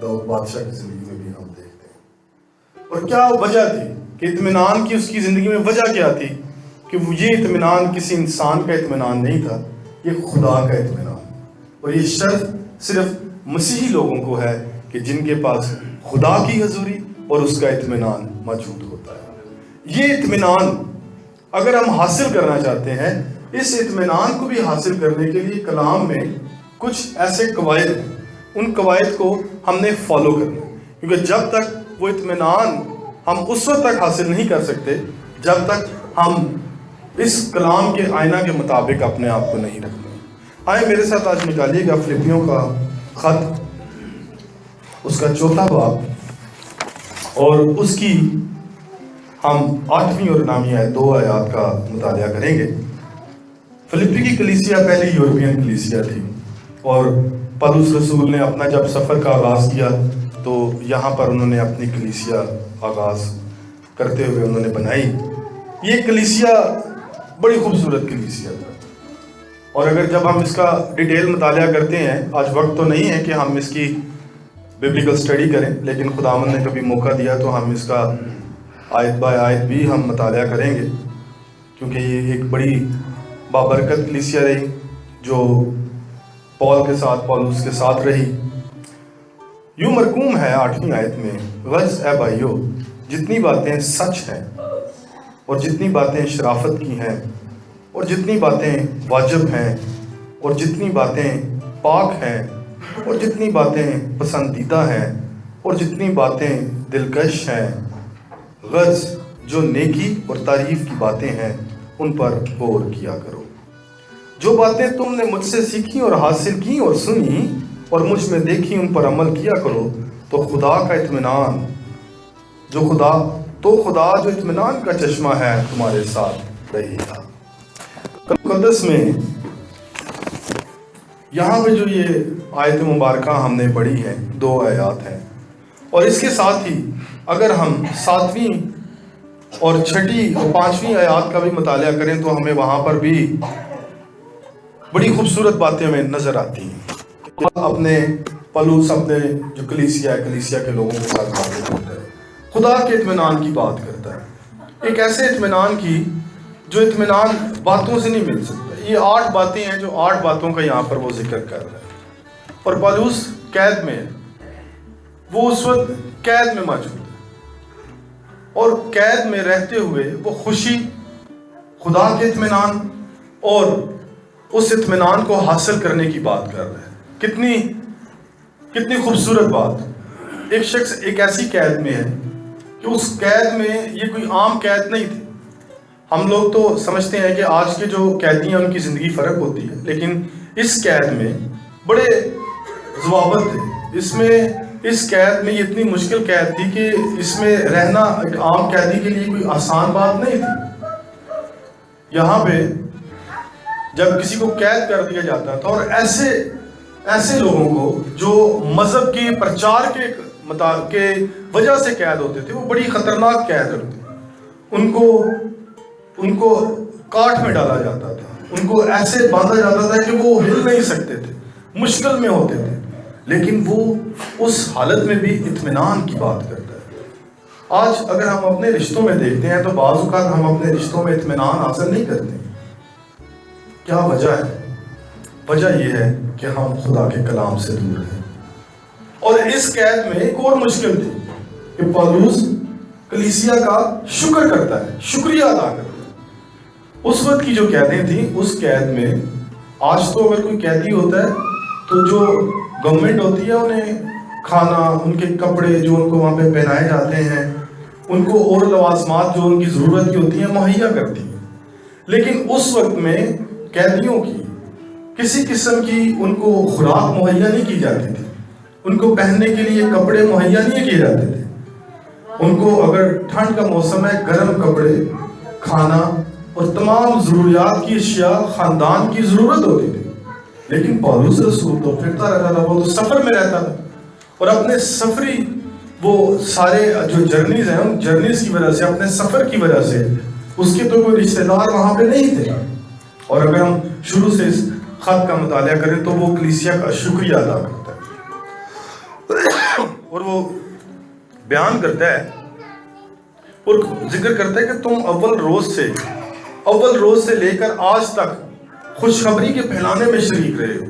داؤد بادشاہ کی زندگی میں بھی ہم دیکھتے ہیں۔ اور کیا وجہ تھی کہ اطمینان کی اس کی زندگی میں وجہ کیا تھی کہ یہ اطمینان کسی انسان کا اطمینان نہیں تھا، یہ خدا کا اطمینان، اور یہ شرف صرف مسیحی لوگوں کو ہے کہ جن کے پاس خدا کی حضوری اور اس کا اطمینان موجود ہوتا ہے۔ یہ اطمینان اگر ہم حاصل کرنا چاہتے ہیں، اس اطمینان کو بھی حاصل کرنے کے لیے کلام میں کچھ ایسے قواعد ہیں، ان قواعد کو ہم نے فالو کرنا ہے، کیونکہ جب تک وہ اطمینان ہم اس وقت تک حاصل نہیں کر سکتے جب تک ہم اس کلام کے آئینہ کے مطابق اپنے آپ کو نہیں رکھتے۔ آئے میرے ساتھ آج نکالیے گا فلپیوں کا خط، اس کا 4واں باب، اور اس کی ہم 8ویں اور 9ویں آیت 2 آیات کا مطالعہ کریں گے۔ فلپی کی کلیسیا پہلی یورپین کلیسیا تھی، اور پولس رسول نے اپنا جب سفر کا آغاز کیا تو یہاں پر انہوں نے اپنی کلیسیا آغاز کرتے ہوئے انہوں نے بنائی۔ یہ کلیسیا بڑی خوبصورت کلیسیا تھا، اور اگر جب ہم اس کا ڈیٹیل مطالعہ کرتے ہیں، آج وقت تو نہیں ہے کہ ہم اس کی بیبلیکل سٹڈی کریں، لیکن خداوند نے کبھی موقع دیا تو ہم اس کا آیت بائے آیت بھی ہم مطالعہ کریں گے، کیونکہ یہ ایک بڑی بابرکت کلیسیا رہی جو پول کے ساتھ، پولس کے ساتھ رہی۔ یوں مرقوم ہے 8ویں آیت میں، غرض اے بھائیو، جتنی باتیں سچ ہیں اور جتنی باتیں شرافت کی ہیں اور جتنی باتیں واجب ہیں اور جتنی باتیں پاک ہیں اور جتنی باتیں پسندیدہ ہیں اور جتنی باتیں دلکش ہیں، غرض جو نیکی اور تعریف کی باتیں ہیں ان پر غور کیا کرو۔ جو باتیں تم نے مجھ سے سیکھی اور حاصل کی اور سنی اور مجھ میں دیکھی ان پر عمل کیا کرو، تو خدا کا اطمینان خدا جو اطمینان کا چشمہ ہے تمہارے ساتھ رہے گا۔ مقدس میں یہاں پہ جو یہ آیت مبارکہ ہم نے پڑھی ہے 2 آیات ہیں، اور اس کے ساتھ ہی اگر ہم 7ویں اور 6ٹھی اور 5ویں آیات کا بھی مطالعہ کریں تو ہمیں وہاں پر بھی بڑی خوبصورت باتیں ہمیں نظر آتی ہیں۔ اپنے پولس اپنے جو کلیسیا کے لوگوں کے ساتھ باتیں کرتا ہے، خدا کے اطمینان کی بات کرتا ہے، ایک ایسے اطمینان کی جو اطمینان باتوں سے نہیں مل سکتا۔ یہ 8 باتیں ہیں جو 8 باتوں کا یہاں پر وہ ذکر کر رہا ہے، اور پولس قید میں ہے، وہ اس وقت قید میں موجود ہے، اور قید میں رہتے ہوئے وہ خوشی، خدا کے اطمینان اور اس اطمینان کو حاصل کرنے کی بات کر رہا ہے۔ کتنی خوبصورت بات۔ ایک شخص ایک ایسی قید میں ہے کہ اس قید میں یہ کوئی عام قید نہیں تھی۔ ہم لوگ تو سمجھتے ہیں کہ آج کے جو قیدی ہیں ان کی زندگی فرق ہوتی ہے، لیکن اس قید میں بڑے ضوابط تھے۔ اس قید میں یہ اتنی مشکل قید تھی کہ اس میں رہنا ایک عام قیدی کے لیے کوئی آسان بات نہیں تھی۔ یہاں پہ جب کسی کو قید کر دیا جاتا تھا، اور ایسے لوگوں کو جو مذہب کے پرچار کے وجہ سے قید ہوتے تھے، وہ بڑی خطرناک قید ہوتے تھے۔ ان کو کاٹ میں ڈالا جاتا تھا، ان کو ایسے باندھا جاتا تھا کہ وہ ہل نہیں سکتے تھے، مشکل میں ہوتے تھے، لیکن وہ اس حالت میں بھی اطمینان کی بات کرتا ہے۔ آج اگر ہم اپنے رشتوں میں دیکھتے ہیں تو بعض اوقات ہم اپنے رشتوں میں اطمینان حاصل نہیں کرتے۔ کیا وجہ ہے؟ وجہ یہ ہے کہ ہم خدا کے کلام سے دور ہیں۔ اور اس قید میں ایک اور مشکل تھی کہ پولس کلیسیا کا شکر کرتا ہے، شکریہ ادا کرتا ہے۔ اس وقت کی جو قیدیں تھیں، اس قید میں آج تو اگر کوئی قیدی ہوتا ہے تو جو گورنمنٹ ہوتی ہے انہیں کھانا، ان کے کپڑے جو ان کو وہاں پہ پہنائے جاتے ہیں، ان کو اور لوازمات جو ان کی ضرورت کی ہوتی ہیں مہیا کرتی ہیں، لیکن اس وقت میں قیدیوں کی کسی قسم کی ان کو خوراک مہیا نہیں کی جاتی تھی، ان کو پہننے کے لیے کپڑے مہیا نہیں کیے جاتے تھے۔ ان کو اگر ٹھنڈ کا موسم ہے، گرم کپڑے، کھانا اور تمام ضروریات کی اشیاء خاندان کی ضرورت ہوتی تھی، لیکن پولس رسول تو پھرتا رہتا تھا، وہ تو سفر میں رہتا تھا، اور اپنے سفری وہ سارے جو جرنیز ہیں، ان جرنیز کی وجہ سے، اپنے سفر کی وجہ سے اس کے تو کوئی رشتہ دار وہاں پہ نہیں تھے۔ اور اگر ہم شروع سے اس خط کا مطالعہ کریں تو وہ کلیسیا کا شکریہ ادا کرتا ہے۔ اور وہ بیان کرتا ہے اور ذکر کرتا ہے کہ تم اول روز سے لے کر آج تک خوشخبری کے پھیلانے میں شریک رہے ہو۔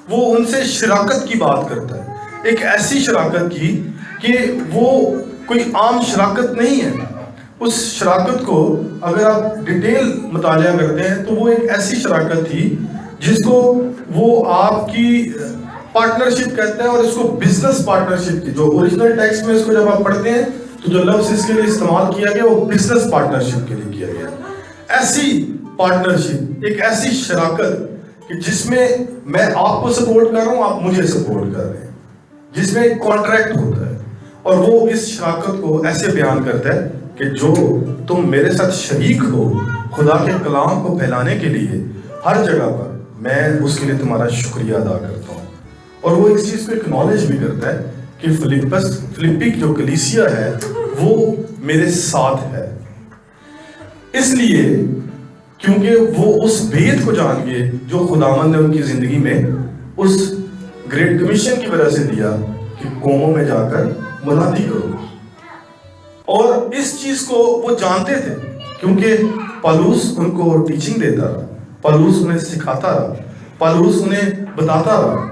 وہ ان سے شراکت کی بات کرتا ہے، ایک ایسی شراکت کی کہ وہ کوئی عام شراکت نہیں ہے۔ اس شراکت کو اگر آپ ڈیٹیل مطالعہ کرتے ہیں تو وہ ایک ایسی شراکت تھی جس کو وہ آپ کی پارٹنرشپ کہتے ہیں، اور اس کو بزنس پارٹنرشپ کی، جو اوریجنل ٹیکسٹ میں اس کو جب آپ پڑھتے ہیں تو جو لفظ اس کے لیے استعمال کیا گیا وہ بزنس پارٹنرشپ کے لیے کیا گیا۔ ایسی پارٹنرشپ، ایک ایسی شراکت کہ جس میں میں آپ کو سپورٹ کر رہا ہوں، آپ مجھے سپورٹ کر رہے ہیں، جس میں ایک کانٹریکٹ ہوتا ہے، اور وہ اس شراکت کو ایسے بیان کرتا ہے کہ جو تم میرے ساتھ شریک ہو خدا کے کلام کو پھیلانے کے لیے ہر جگہ پر، میں اس کے لیے تمہارا شکریہ ادا کرتا ہوں۔ اور وہ اس چیز کو اکنالج بھی کرتا ہے کہ فلپی جو کلیسیا ہے وہ میرے ساتھ ہے، اس لیے کیونکہ وہ اس بھید کو جان گئے جو خداوند نے ان کی زندگی میں اس گریٹ کمیشن کی وجہ سے دیا کہ قوموں میں جا کر منادی کرو۔ اور اس چیز کو وہ جانتے تھے کیونکہ پالوس ان کو ٹیچنگ دیتا رہا، پالوس انہیں سکھاتا رہا، پالوس انہیں بتاتا رہا۔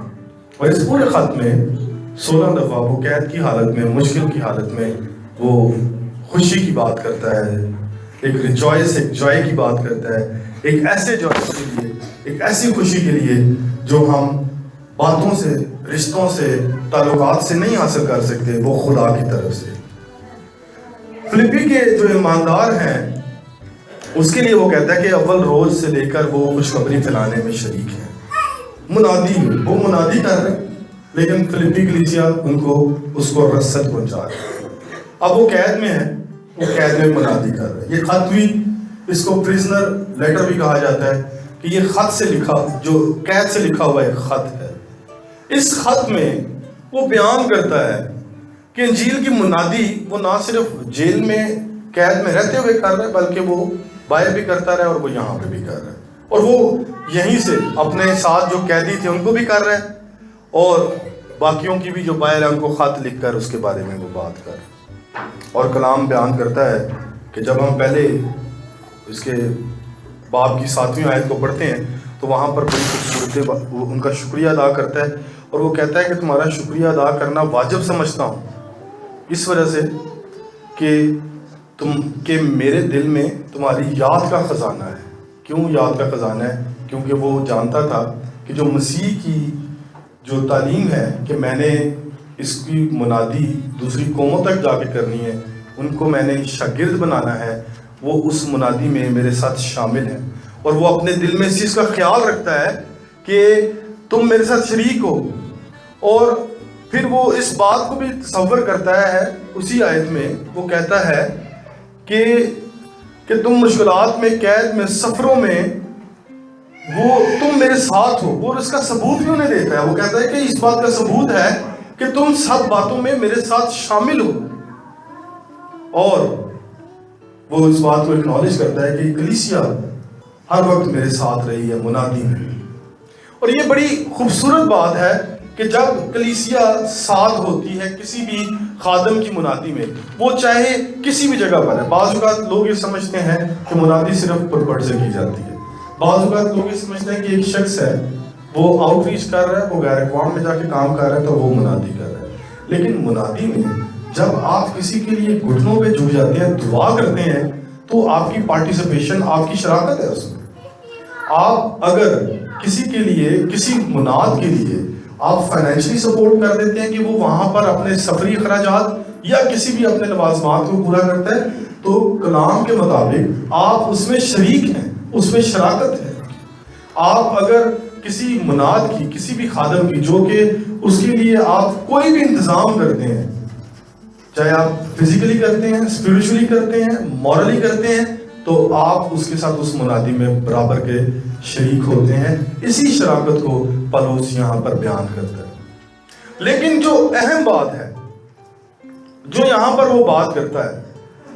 اور اس پورے خط میں 16 دفعہ وہ قید کی حالت میں، مشکل کی حالت میں وہ خوشی کی بات کرتا ہے، ایک ریجوائس، ایک جوائے کی بات کرتا ہے، ایک ایسے جوائے کے لیے، ایک ایسی خوشی کے لیے جو ہم باتوں سے، رشتوں سے، تعلقات سے نہیں حاصل کر سکتے، وہ خدا کی طرف سے۔ فلپی کے جو ایماندار ہیں اس کے لیے وہ کہتا ہے کہ اول روز سے لے کر وہ خوشخبری پھیلانے میں شریک ہیں، منادی میں وہ منادی کر رہے ہیں، لیکن فلپی کلیسیا ان کو اس کو رسد پہنچا رہے ہیں۔ اب وہ قید میں ہے، وہ قید میں منادی کر رہے ہیں۔ یہ خط بھی، اس کو پریزنر لیٹر بھی کہا جاتا ہے کہ یہ خط سے لکھا، جو قید سے لکھا ہوا ایک خط ہے۔ اس خط میں وہ بیان کرتا ہے کہ انجیل کی منادی وہ نہ صرف جیل میں قید میں رہتے ہوئے کر رہا ہے، بلکہ وہ باہر بھی کرتا رہا ہے اور وہ یہاں پہ بھی کر رہا ہے، اور وہ یہیں سے اپنے ساتھ جو قیدی تھے ان کو بھی کر رہا ہے، اور باقیوں کی بھی جو باہر ہے ان کو خط لکھ کر اس کے بارے میں وہ بات کر رہا ہے۔ اور کلام بیان کرتا ہے کہ جب ہم پہلے اس کے باب کی 7ویں آیت کو پڑھتے ہیں تو وہاں پر بڑی خوبصورت ان کا شکریہ ادا کرتا ہے، اور وہ کہتا ہے کہ تمہارا شکریہ ادا کرنا واجب سمجھتا ہوں، اس وجہ سے کہ میرے دل میں تمہاری یاد کا خزانہ ہے۔ کیوں یاد کا خزانہ ہے؟ کیونکہ وہ جانتا تھا کہ جو مسیح کی جو تعلیم ہے کہ میں نے اس کی منادی دوسری قوموں تک جا کے کرنی ہے، ان کو میں نے شاگرد بنانا ہے، وہ اس منادی میں میرے ساتھ شامل ہیں، اور وہ اپنے دل میں اس چیز کا خیال رکھتا ہے کہ تم میرے ساتھ شریک ہو۔ اور پھر وہ اس بات کو بھی تصور کرتا ہے، اسی آیت میں وہ کہتا ہے کہ تم مشکلات میں، قید میں، سفروں میں وہ تم میرے ساتھ ہو، اور اس کا ثبوت بھی انہیں دیتا ہے۔ وہ کہتا ہے کہ اس بات کا ثبوت ہے کہ تم سب باتوں میں میرے ساتھ شامل ہو، اور وہ اس بات کو اکنالج کرتا ہے کہ کلیسیا ہر وقت میرے ساتھ رہی ہے منادی میں۔ اور یہ بڑی خوبصورت بات ہے کہ جب کلیسیا ساتھ ہوتی ہے کسی بھی خادم کی منادی میں، وہ چاہے کسی بھی جگہ پر ہے۔ بعض اوقات لوگ یہ سمجھتے ہیں کہ منادی صرف پرپٹ سے کی جاتی ہے، بعض اوقات لوگ یہ سمجھتے ہیں کہ ایک شخص ہے وہ آؤٹ ریچ کر رہا ہے، وہ غیر اقوام میں جا کے کام کر رہا ہے تو وہ منادی کر رہا ہے، لیکن منادی میں جب آپ کسی کے لیے گھٹنوں پہ جھک جاتے ہیں، دعا کرتے ہیں، تو آپ کی پارٹیسپیشن، آپ کی شراکت ہے اس میں۔ آپ اگر کسی کے لیے، کسی مناد کے لیے آپ فائنینشلی سپورٹ کر دیتے ہیں کہ وہ وہاں پر اپنے سفری اخراجات یا کسی بھی اپنے لوازمات کو پورا کرتا ہے، تو کلام کے مطابق آپ اس میں شریک ہیں، اس میں شراکت ہے۔ آپ اگر کسی مناد کی، کسی بھی خادم کی، جو کہ اس کے لیے آپ کوئی بھی انتظام کرتے ہیں، چاہے آپ فزیکلی کرتے ہیں، اسپرچولی کرتے ہیں، مورلی کرتے ہیں، تو آپ اس کے ساتھ اس منادی میں برابر کے شریک ہوتے ہیں۔ اسی شراکت کو پالوس یہاں پر بیان کرتا ہے۔ لیکن جو اہم بات ہے، جو یہاں پر وہ بات کرتا ہے،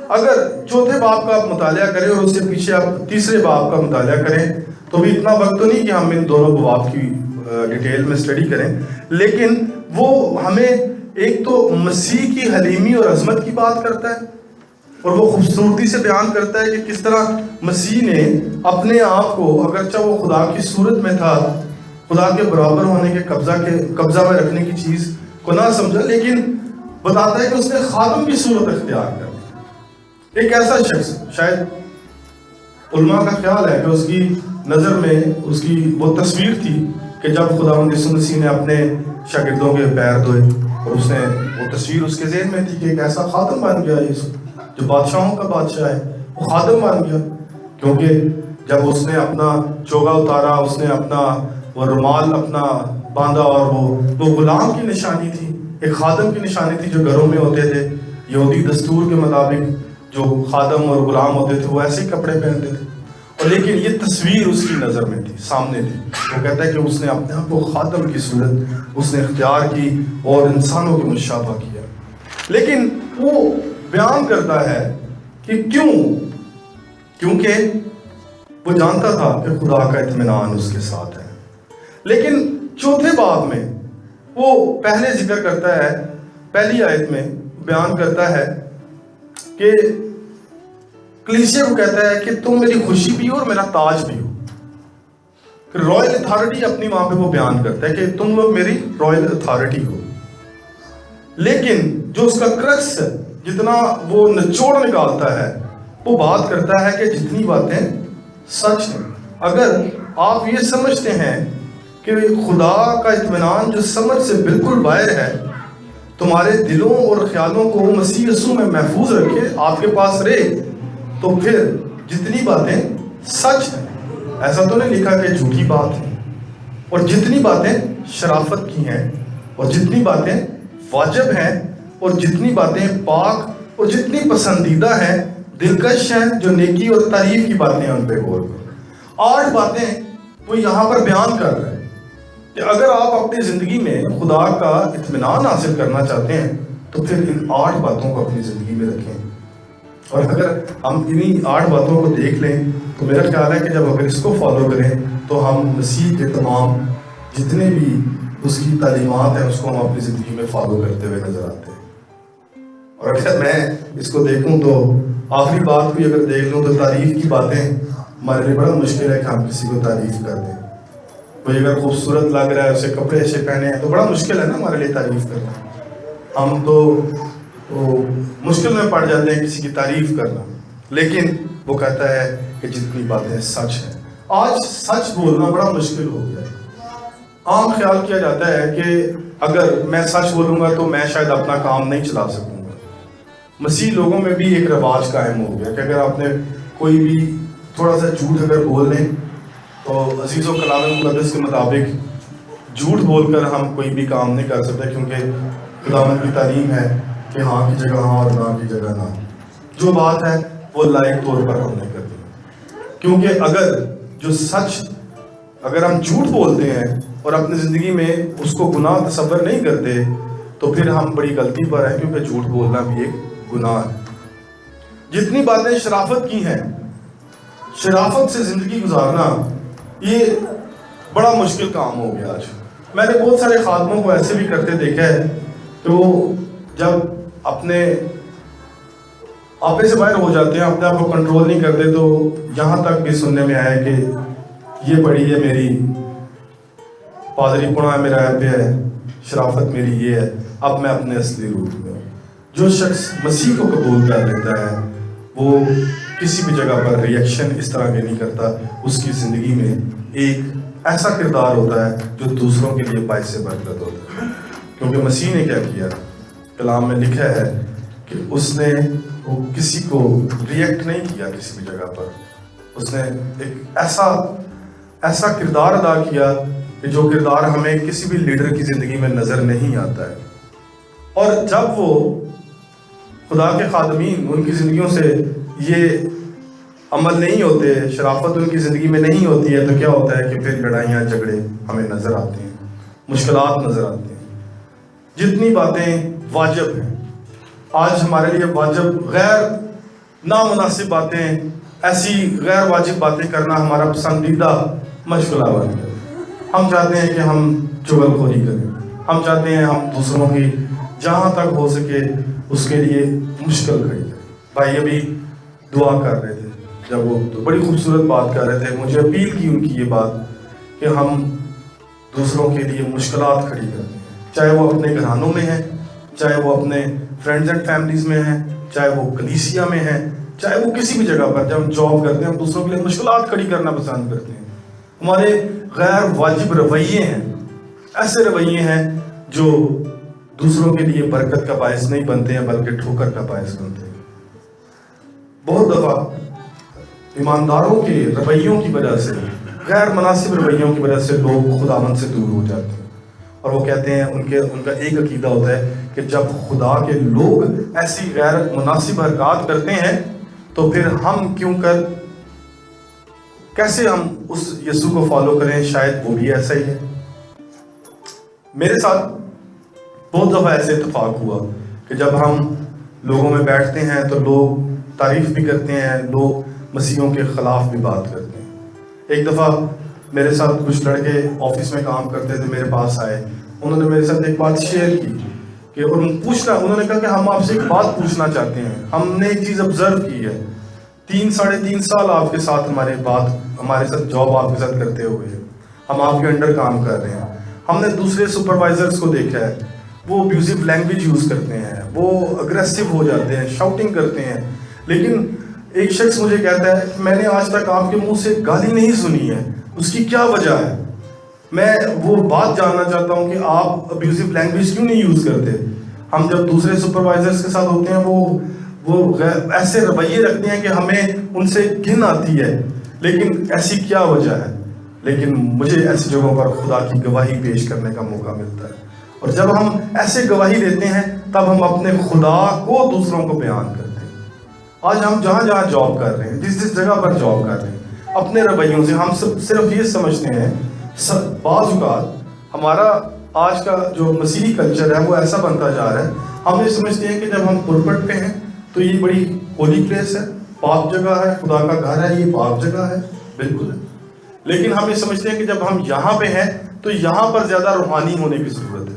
اگر چوتھے باب کا آپ مطالعہ کریں اور اس سے پیچھے آپ تیسرے باب کا مطالعہ کریں، تو بھی اتنا وقت تو نہیں کہ ہم ان دونوں باب کی ڈیٹیل میں اسٹڈی کریں، لیکن وہ ہمیں ایک تو مسیح کی حلیمی اور عظمت کی بات کرتا ہے، اور وہ خوبصورتی سے بیان کرتا ہے کہ کس طرح مسیح نے اپنے آپ کو، اگرچہ وہ خدا کی صورت میں تھا، خدا کے برابر ہونے کے قبضہ میں رکھنے کی چیز کو نہ سمجھا، لیکن بتاتا ہے کہ اس نے خادم کی صورت اختیار کر لی۔ ایک ایسا شخص، شاید علماء کا خیال ہے کہ اس کی نظر میں اس کی وہ تصویر تھی کہ جب خداوند یسوع مسیح نے اپنے شاگردوں کے پیر دھوئے، اور اس نے وہ تصویر اس کے ذہن میں تھی کہ ایک ایسا خادم بن گیا یسوع جو بادشاہوں کا بادشاہ ہے، وہ خادم بن گیا، کیونکہ جب اس نے اپنا چوگا اتارا، اس نے اپنا وہ رومال اپنا باندھا، اور وہ غلام کی نشانی تھی، ایک خادم کی نشانی تھی جو گھروں میں ہوتے تھے یہودی دستور کے مطابق، جو خادم اور غلام ہوتے تھے وہ ایسے ہی کپڑے پہنتے تھے، اور لیکن یہ تصویر اس کی نظر میں تھی، سامنے تھی۔ وہ کہتا ہے کہ اس نے اپنے آپ کو خادم کی صورت اس نے اختیار کی اور انسانوں کے مشابہ کیا، لیکن وہ بیان کرتا ہے کہ کیونکہ وہ جانتا تھا کہ خدا کا اطمینان اس کے ساتھ ہے۔ لیکن چوتھے باب میں وہ پہلے ذکر کرتا ہے، پہلی آیت میں بیان کرتا ہے کہ کلیسیا کو کہتا ہے کہ تم میری خوشی بھی ہو اور میرا تاج بھی ہو۔ رائل اتھارٹی اپنی وہاں پہ وہ بیان کرتا ہے کہ تم لوگ میری رائل اتھارٹی ہو، لیکن جو اس کا کرکس ہے، جتنا وہ نچوڑ نکالتا ہے، وہ بات کرتا ہے کہ جتنی باتیں سچ ہیں، اگر آپ یہ سمجھتے ہیں کہ خدا کا اطمینان جو سمجھ سے بالکل باہر ہے تمہارے دلوں اور خیالوں کو مسیح یسوع میں محفوظ رکھے، آپ کے پاس رہے، تو پھر جتنی باتیں سچ ہیں، ایسا تو نہیں لکھا کہ جھوٹی بات ہے، اور جتنی باتیں شرافت کی ہیں، اور جتنی باتیں واجب ہیں، اور جتنی باتیں پاک اور جتنی پسندیدہ ہیں، دلکش ہیں، جو نیکی اور تعریف کی باتیں ہیں، ان پہ غور کرو۔ 8 باتیں وہ یہاں پر بیان کر رہے ہیں کہ اگر آپ اپنی زندگی میں خدا کا اطمینان حاصل کرنا چاہتے ہیں تو پھر ان 8 باتوں کو اپنی زندگی میں رکھیں، اور اگر ہم انہی 8 باتوں کو دیکھ لیں تو میرا خیال ہے کہ جب اگر اس کو فالو کریں تو ہم مسیح کے تمام جتنے بھی اس کی تعلیمات ہیں اس کو ہم اپنی زندگی میں فالو کرتے ہوئے نظر آتے ہیں۔ اور اگر میں اس کو دیکھوں تو آخری بات بھی اگر دیکھ لوں تو تعریف کی باتیں ہمارے لیے بڑا مشکل ہے کہ ہم کسی کو تعریف کر دیں۔ کوئی اگر خوبصورت لگ رہا ہے، اسے کپڑے ایسے پہنے ہیں، تو بڑا مشکل ہے نا ہمارے لیے تعریف کرنا، ہم تو مشکل میں پڑ جاتے ہیں کسی کی تعریف کرنا۔ لیکن وہ کہتا ہے کہ جتنی باتیں سچ ہیں، آج سچ بولنا بڑا مشکل ہو گیا ہے۔ عام خیال کیا جاتا ہے کہ اگر میں سچ بولوں گا تو میں شاید اپنا کام نہیں چلا سکوں گا۔ مسیح لوگوں میں بھی ایک رواج قائم ہو گیا کہ اگر آپ نے کوئی بھی تھوڑا سا جھوٹ اگر بول لیں تو عزیز و کلام مقدس کے مطابق جھوٹ بول کر ہم کوئی بھی کام نہیں کر سکتے، کیونکہ خداوند کی تعلیم ہے کہ ہاں کی جگہ ہاں اور نہ کی جگہ نہ، جو بات ہے وہ لائق طور پر ہم نہیں کرتے، کیونکہ اگر ہم جھوٹ بولتے ہیں اور اپنی زندگی میں اس کو گناہ تصور نہیں کرتے تو پھر ہم بڑی غلطی پر ہیں، کیونکہ جھوٹ بولنا بھی ایک گناہ ہے۔ جتنی باتیں شرافت کی ہیں، شرافت سے زندگی گزارنا یہ بڑا مشکل کام ہو گیا آج۔ میں نے بہت سارے خادموں کو ایسے بھی کرتے دیکھا ہے تو جب اپنے آپے سے باہر ہو جاتے ہیں، اپنے آپ کو کنٹرول نہیں کرتے، تو یہاں تک بھی سننے میں آیا کہ یہ بڑی ہے میری پادری پڑا ہے، میرا ایپ ہے، شرافت میری یہ ہے، اب میں اپنے اصلی روپ میں ہوں۔ جو شخص مسیح کو قبول کر لیتا ہے وہ کسی بھی جگہ پر ریئیکشن اس طرح کے نہیں کرتا، اس کی زندگی میں ایک ایسا کردار ہوتا ہے جو دوسروں کے لیے باعث برکت ہوتا ہے، کیونکہ مسیح نے کیا کیا، کلام میں لکھا ہے کہ اس نے وہ کسی کو ریئیکٹ نہیں کیا کسی بھی جگہ پر، اس نے ایک ایسا کردار ادا کیا کہ جو کردار ہمیں کسی بھی لیڈر کی زندگی میں نظر نہیں آتا ہے۔ اور جب وہ خدا کے خادمین ان کی زندگیوں سے یہ عمل نہیں ہوتے، شرافت ان کی زندگی میں نہیں ہوتی ہے، تو کیا ہوتا ہے کہ پھر لڑائیاں جھگڑے ہمیں نظر آتے ہیں، مشکلات نظر آتے ہیں۔ جتنی باتیں واجب ہیں، آج ہمارے لیے واجب غیر نامناسب باتیں، ایسی غیر واجب باتیں کرنا ہمارا پسندیدہ مشغلہ بن گیا۔ ہم چاہتے ہیں کہ ہم چغل خوری کریں، ہم چاہتے ہیں ہم دوسروں کی جہاں تک ہو سکے اس کے لیے مشکل کھڑی کریں. بھائی ابھی دعا کر رہے تھے, جب وہ بڑی خوبصورت بات کر رہے تھے, مجھے اپیل کی ان کی یہ بات کہ ہم دوسروں کے لیے مشکلات کھڑی کرتے ہیں, چاہے وہ اپنے گھرانوں میں ہیں, چاہے وہ اپنے فرینڈز اینڈ فیملیز میں ہیں, چاہے وہ کلیسیا میں ہیں, چاہے وہ کسی بھی جگہ پر. جب ہم جاب کرتے ہیں ہم دوسروں کے لیے مشکلات کھڑی کرنا پسند کرتے ہیں. ہمارے غیر واجب رویے ہیں, ایسے رویے ہیں جو دوسروں کے لیے برکت کا باعث نہیں بنتے ہیں بلکہ ٹھوکر کا باعث بنتے ہیں. بہت دفعہ ایمانداروں کے رویوں کی وجہ سے, غیر مناسب رویوں کی وجہ سے لوگ خداوند سے دور ہو جاتے ہیں, اور وہ کہتے ہیں ان کا ایک عقیدہ ہوتا ہے کہ جب خدا کے لوگ ایسی غیر مناسب حرکات کرتے ہیں تو پھر ہم کیسے ہم اس یسوع کو فالو کریں, شاید وہ بھی ایسا ہی ہے. میرے ساتھ بہت دفعہ ایسے اتفاق ہوا کہ جب ہم لوگوں میں بیٹھتے ہیں تو لوگ تعریف بھی کرتے ہیں, لوگ مسیحیوں کے خلاف بھی بات کرتے ہیں. ایک دفعہ میرے ساتھ کچھ لڑکے آفس میں کام کرتے تھے, میرے پاس آئے, انہوں نے میرے ساتھ ایک بات شیئر کی کہ انہوں نے کہا کہ ہم آپ سے ایک بات پوچھنا چاہتے ہیں. ہم نے ایک چیز آبزرو کی ہے, 3-3.5 سال آپ کے ساتھ ہمارے ساتھ جاب آپ کے ساتھ کرتے ہوئے, ہم آپ کے انڈر کام کر رہے ہیں. ہم نے دوسرے سپروائزرز کو دیکھا ہے, وہ ابیوزو لینگویج یوز کرتے ہیں, وہ اگریسو ہو جاتے ہیں, شاؤٹنگ کرتے ہیں. لیکن ایک شخص مجھے کہتا ہے کہ میں نے آج تک آپ کے منہ سے گالی نہیں سنی ہے, اس کی کیا وجہ ہے؟ میں وہ بات جاننا چاہتا ہوں کہ آپ ابیوزو لینگویج کیوں نہیں یوز کرتے. ہم جب دوسرے سپروائزرز کے ساتھ ہوتے ہیں وہ ایسے رویے رکھتے ہیں کہ ہمیں ان سے گھن آتی ہے, لیکن ایسی کیا وجہ ہے؟ لیکن مجھے ایسی جگہوں پر خدا کی گواہی پیش کرنے کا موقع ملتا ہے, اور جب ہم ایسے گواہی دیتے ہیں تب ہم اپنے خدا کو دوسروں کو بیان کرتے ہیں. آج ہم جہاں جہاں جاب کر رہے ہیں, جس جگہ پر جاب کر رہے ہیں, اپنے رویوں سے ہم صرف یہ سمجھتے ہیں, بعض اوقات ہمارا آج کا جو مسیحی کلچر ہے وہ ایسا بنتا جا رہا ہے, ہم یہ سمجھتے ہیں کہ جب ہم پلپٹ پہ ہیں تو یہ بڑی ہولی پلیس ہے, پاک جگہ ہے, خدا کا گھر ہے, یہ پاک جگہ ہے. بالکل ہے, لیکن ہم یہ سمجھتے ہیں کہ جب ہم یہاں پہ ہیں تو یہاں پر زیادہ روحانی ہونے کی ضرورت ہے,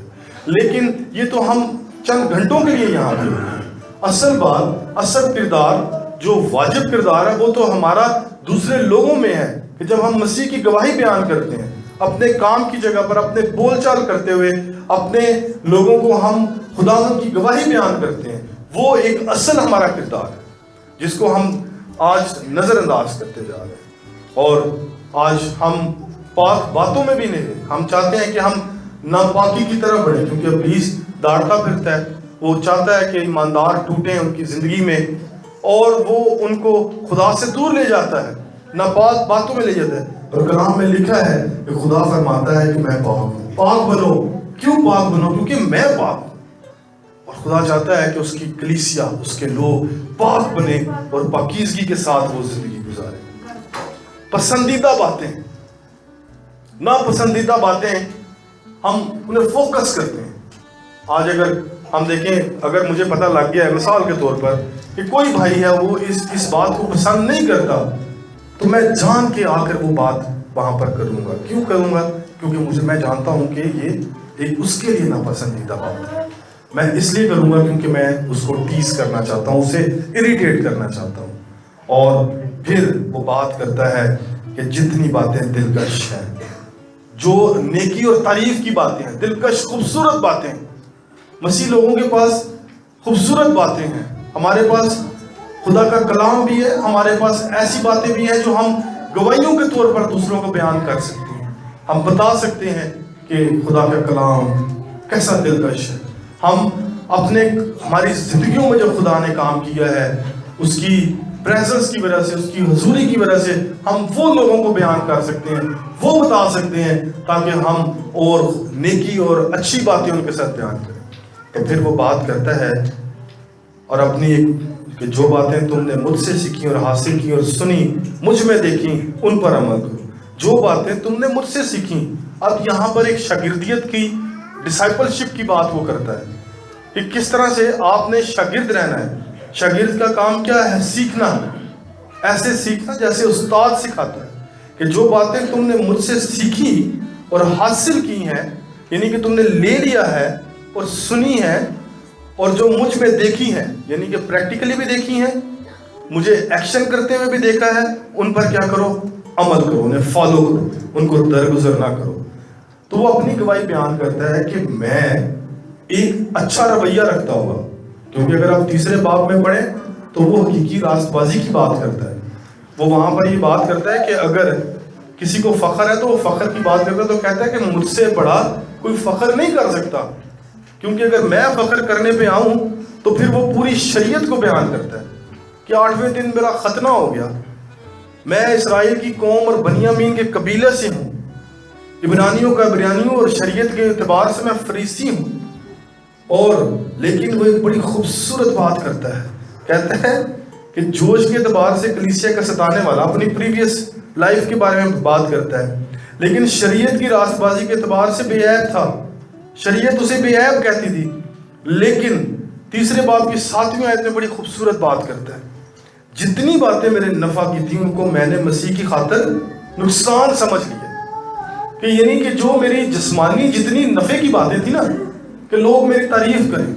لیکن یہ تو ہم چند گھنٹوں کے لیے یہاں پہ ہیں. اصل کردار جو واجب کردار ہے وہ تو ہمارا دوسرے لوگوں میں ہے کہ جب ہم مسیح کی گواہی بیان کرتے ہیں, اپنے کام کی جگہ پر اپنے بول چال کرتے ہوئے اپنے لوگوں کو ہم خداوند کی گواہی بیان کرتے ہیں, وہ ایک اصل ہمارا کردار ہے جس کو ہم آج نظر انداز کرتے جا رہے ہیں. اور آج ہم پاک باتوں میں بھی نہیں, ہم چاہتے ہیں کہ ہم ناپاکی کی طرف بڑھیں, کیونکہ ابلیس داڑتا پھرتا ہے, وہ چاہتا ہے کہ ایماندار ٹوٹیں ان کی زندگی میں, اور وہ ان کو خدا سے دور لے جاتا ہے, ناپاک باتوں میں لے جاتا ہے. اور کلام میں لکھا ہے کہ خدا فرماتا ہے کہ میں پاک ہوں. پاک بنو. کیوں پاک بنو؟ کیونکہ میں پاک ہوں. اور خدا چاہتا ہے کہ اس کی کلیسیا, اس کے لوگ پاک بنے اور پاکیزگی کے ساتھ وہ زندگی گزارے. پسندیدہ باتیں, ناپسندیدہ باتیں ہم انہیں فوکس کرتے ہیں. آج اگر ہم دیکھیں, اگر مجھے پتہ لگ گیا ہے مثال کے طور پر کہ کوئی بھائی ہے وہ اس بات کو پسند نہیں کرتا, تو میں جان کے آ کر وہ بات وہاں پر کروں گا. کیوں کروں گا؟ کیونکہ میں جانتا ہوں کہ یہ ایک اس کے لیے ناپسندیدہ بات ہے. میں اس لیے کروں گا کیونکہ میں اس کو ٹیز کرنا چاہتا ہوں, اسے اریٹیٹ کرنا چاہتا ہوں. اور پھر وہ بات کرتا ہے کہ جتنی باتیں دلکش ہیں, جو نیکی اور تعریف کی باتیں ہیں, دلکش خوبصورت باتیں, مسیح لوگوں کے پاس خوبصورت باتیں ہیں. ہمارے پاس خدا کا کلام بھی ہے, ہمارے پاس ایسی باتیں بھی ہیں جو ہم گواہیوں کے طور پر دوسروں کو بیان کر سکتے ہیں. ہم بتا سکتے ہیں کہ خدا کا کلام کیسا دلکش ہے. ہم ہماری زندگیوں میں جو خدا نے کام کیا ہے, اس کی پریزنس کی وجہ سے, اس کی حضوری کی وجہ سے ہم وہ لوگوں کو بیان کر سکتے ہیں, وہ بتا سکتے ہیں, تاکہ ہم اور نیکی اور اچھی باتیں ان کے ساتھ بیان کریں. تو پھر وہ بات کرتا ہے اور اپنی کہ جو باتیں تم نے مجھ سے سیکھی اور حاصل کی اور سنی, مجھ میں دیکھی, ان پر عمل کرو. جو باتیں تم نے مجھ سے سیکھی. اب یہاں پر ایک شاگردیت کی, ڈسائپلشپ کی بات وہ کرتا ہے کہ کس طرح سے آپ نے شاگرد رہنا ہے. شاگرد کا کام کیا ہے؟ سیکھنا. ایسے سیکھنا جیسے استاد سکھاتا ہے, کہ جو باتیں تم نے مجھ سے سیکھی اور حاصل کی ہیں, یعنی کہ تم نے لے لیا ہے اور سنی ہے, اور جو مجھ میں دیکھی ہیں، یعنی کہ پریکٹیکلی بھی دیکھی ہیں، مجھے ایکشن کرتے ہوئے بھی دیکھا ہے، ان پر کیا کرو؟ عمل کرو، انہیں فالو کرو، ان کو درگزر نہ کرو۔ تو وہ اپنی گواہی بیان کرتا ہے کہ میں ایک اچھا رویہ رکھتا ہوا، کیونکہ اگر آپ تیسرے باب میں پڑھیں تو وہ حقیقی راست بازی کی بات کرتا ہے۔ وہ وہاں پر یہ بات کرتا ہے کہ اگر کسی کو فخر ہے تو وہ فخر کی بات کرتا ہے، تو کہتا ہے کہ مجھ سے بڑا کوئی فخر نہیں کر سکتا، کیونکہ اگر میں فخر کرنے پہ آؤں تو پھر وہ پوری شریعت کو بیان کرتا ہے کہ 8ویں دن میرا ختنہ ہو گیا، میں اسرائیل کی قوم اور بنیامین کے قبیلے سے ہوں، عبرانیوں کا عبرانیوں اور شریعت کے اعتبار سے میں فریسی ہوں۔ اور لیکن وہ ایک بڑی خوبصورت بات کرتا ہے، کہتا ہے کہ جوش کے اعتبار سے کلیسیا کا ستانے والا اپنی پریویس لائف کے بارے میں بات کرتا ہے، لیکن شریعت کی راست بازی کے اعتبار سے بے عیب تھا، شریعت اسے بے عیب کہتی تھی۔ لیکن تیسرے باب کی 7ویں آیت میں بڑی خوبصورت بات کرتا ہے، جتنی باتیں میرے نفع کی تھیں ان کو میں نے مسیح کی خاطر نقصان سمجھ لیا۔ کہ یعنی کہ جو میری جسمانی جتنی نفع کی باتیں تھیں نا، کہ لوگ میری تعریف کریں،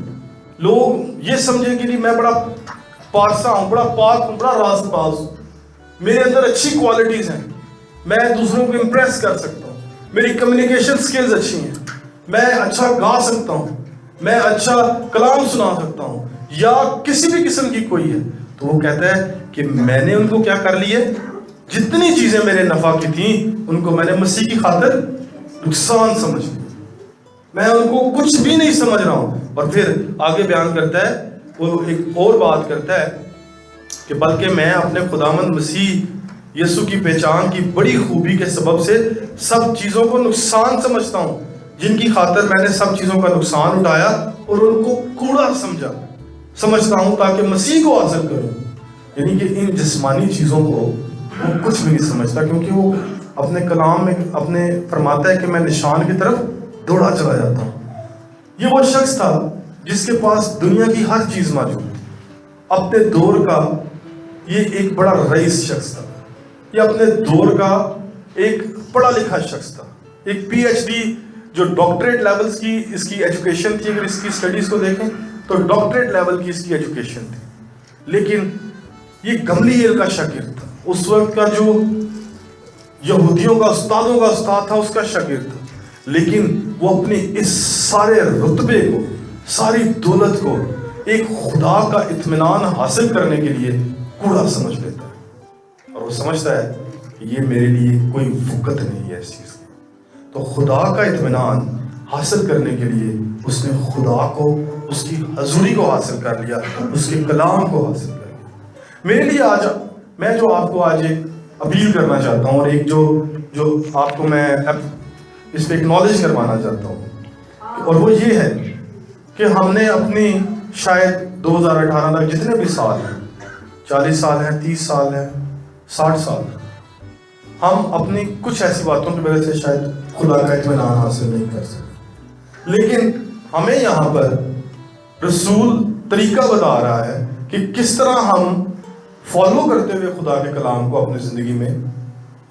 لوگ یہ سمجھیں کہ میں بڑا پارسا ہوں، بڑا پاک ہوں، بڑا راست باز ہوں، میرے اندر اچھی کوالٹیز ہیں، میں دوسروں کو امپریس کر سکتا ہوں، میری کمیونیکیشن سکلز اچھی ہیں، میں اچھا گا سکتا ہوں، میں اچھا کلام سنا سکتا ہوں، یا کسی بھی قسم کی کوئی ہے، تو وہ کہتا ہے کہ میں نے ان کو کیا کر لیے؟ جتنی چیزیں میرے نفع کی تھیں ان کو میں نے مسیح کی خاطر نقصان سمجھ لیا، میں ان کو کچھ بھی نہیں سمجھ رہا ہوں۔ اور پھر آگے بیان کرتا ہے، وہ ایک اور بات کرتا ہے کہ بلکہ میں اپنے خداوند مسیح یسوع کی پہچان کی بڑی خوبی کے سبب سے سب چیزوں کو نقصان سمجھتا ہوں، جن کی خاطر میں نے سب چیزوں کا نقصان اٹھایا اور ان کو کوڑا سمجھتا ہوں تاکہ مسیح کو حاصل کروں۔ یعنی کہ ان جسمانی چیزوں کو وہ کچھ بھی نہیں سمجھتا، کیونکہ وہ اپنے کلام میں اپنے فرماتا ہے کہ میں نشان کی طرف دوڑا چلا جاتا ہوں۔ یہ وہ شخص تھا جس کے پاس دنیا کی ہر چیز موجود تھی، اپنے دور کا یہ ایک بڑا رئیس شخص تھا، یہ اپنے دور کا ایک پڑھا لکھا شخص تھا، ایک پی ایچ ڈی جو ڈاکٹریٹ لیولز کی اس کی ایجوکیشن تھی، اگر اس کی سٹڈیز کو دیکھیں تو ڈاکٹریٹ لیول کی اس کی ایجوکیشن تھی، لیکن یہ گملیل کا شاگرد تھا، اس وقت کا جو یہودیوں کا استادوں کا استاد تھا اس کا شاگرد تھا، لیکن وہ اپنے اس سارے رتبے کو، ساری دولت کو ایک خدا کا اطمینان حاصل کرنے کے لیے کوڑا سمجھ لیتا ہے، اور وہ سمجھتا ہے کہ یہ میرے لیے کوئی وقت نہیں ہے اس چیز کی۔ تو خدا کا اطمینان حاصل کرنے کے لیے اس نے خدا کو، اس کی حضوری کو حاصل کر لیا، اس کے کلام کو حاصل کر لیا۔ میرے لیے آج میں جو آپ کو آج ایک اپیل کرنا چاہتا ہوں، اور ایک جو آپ کو میں اس پہ اکنالج کروانا چاہتا ہوں، اور وہ یہ ہے کہ ہم نے اپنی شاید 2018 تک جتنے بھی سال ہیں، 40 سال ہیں، 30 سال ہیں، 60 سال ہیں، ہم اپنی کچھ ایسی باتوں کی وجہ سے شاید خدا کا اطمینان حاصل نہیں کر سکتے، لیکن ہمیں یہاں پر رسول طریقہ بتا رہا ہے کہ کس طرح ہم فالو کرتے ہوئے خدا کے کلام کو اپنی زندگی میں،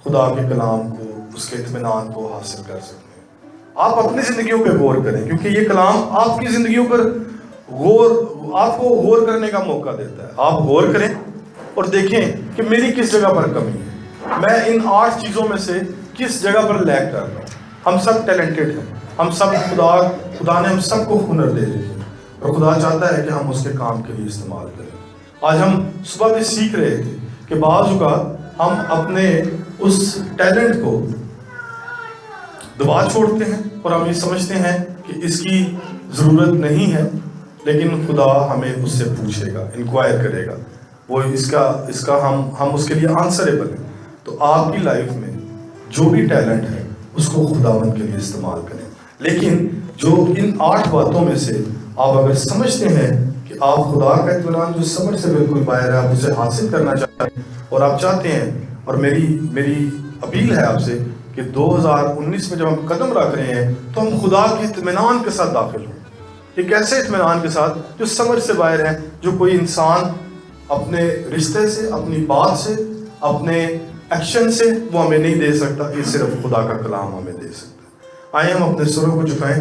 خدا کے کلام کو، اس کے اطمینان کو حاصل کر سکتے ہیں۔ آپ اپنی زندگیوں پہ غور کریں، کیونکہ یہ کلام آپ کی زندگیوں پر آپ کو غور کرنے کا موقع دیتا ہے۔ آپ غور کریں اور دیکھیں کہ میری کس جگہ پر کمی ہے، میں ان 8 چیزوں میں سے کس جگہ پر لیک کر رہا ہوں۔ ہم سب ٹیلنٹڈ ہیں، ہم سب خدا نے ہم سب کو ہنر دے دی ہے، اور خدا چاہتا ہے کہ ہم اس کے کام کے لیے استعمال کریں۔ آج ہم صبح بھی سیکھ رہے تھے کہ بعض اوقات ہم اپنے اس ٹیلنٹ کو دبا چھوڑتے ہیں اور ہم یہ سمجھتے ہیں کہ اس کی ضرورت نہیں ہے، لیکن خدا ہمیں اس سے پوچھے گا، انکوائر کرے گا، وہ اس کا ہم اس کے لیے آنسریبل ہیں۔ تو آپ کی لائف میں جو بھی ٹیلنٹ ہے اس کو خداوند کے لیے استعمال کریں، لیکن جو ان 8 باتوں میں سے آپ اگر سمجھتے ہیں کہ آپ خدا کا اطمینان جو سمجھ سے بالکل باہر ہے، آپ اسے حاصل کرنا چاہتے ہیں اور آپ چاہتے ہیں، اور میری اپیل ہے آپ سے کہ 2019 میں جب ہم قدم رکھ رہے ہیں تو ہم خدا کے اطمینان کے ساتھ داخل ہوں، ایک ایسے اطمینان کے ساتھ جو سمجھ سے باہر ہے، جو کوئی انسان اپنے رشتے سے، اپنی بات سے، اپنے ایکشن سے وہ ہمیں نہیں دے سکتا، یہ صرف خدا کا کلام ہمیں دے سکتا ہے۔ آئیں ہم اپنے سروں کو جھکائیں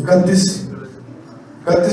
31